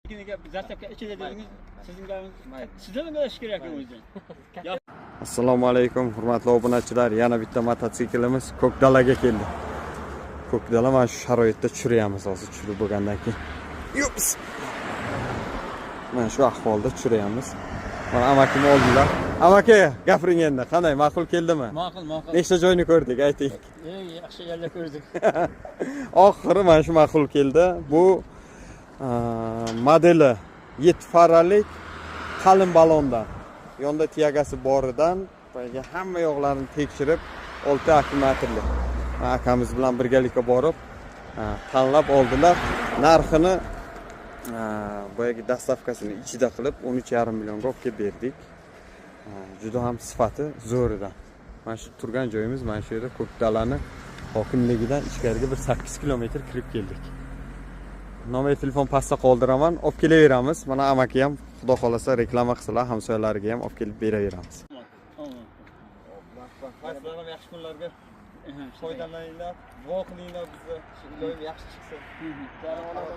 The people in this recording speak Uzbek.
Zastavka ichida dedingiz, sizning gamingiz sizdan o'rganish kerak o'zi. Assalomu alaykum, hurmatli obunachilar. Yana bitta mototsiklimiz Ko'kdalaga keldi. Ko'kdala mana shu sharoitda tushiryapmiz hozir tushirib bo'lgandan keyin. Yups. Mana shu ahvolda tushiryapmiz. Mana amakim oldilar. Amaki, gapiring endi. Qanday, ma'qul keldimi? Ma'qul. Nechta joyni ko'rdik, ayting. Yaxshi yerlar ko'rdik. Oxiri mana shu ma'qul keldi. Bu modeli 7 faralik qalin balondan. Yonda tiyagasi boridan boyaga hamma yo'qlarini tekshirib 6 akkumulyatorli. Akamiz bilan birgalikda borib tanlab oldilar. Narxini boyagi dastavkasini ichida qilib 13,5 millionga olib kelib berdik. Juda ham sifati zo'ridan. Mana shu turgan joyimiz mana shu yerda Ko'kdalani hokimligidan ichkariga bir 8 kilometr kirib keldik. Nomer telefon pastda qoldiraman, olib kelaveramiz. Mana amaki ham xudo xolasa reklama qilsalar, hamsoyalariga ham olib kelib beraveramiz. Qaysilar yaxshi kunlarga foydalaninglar, duo qilinglar bizga, iloyim yaxshi chiqsin. Bemalol.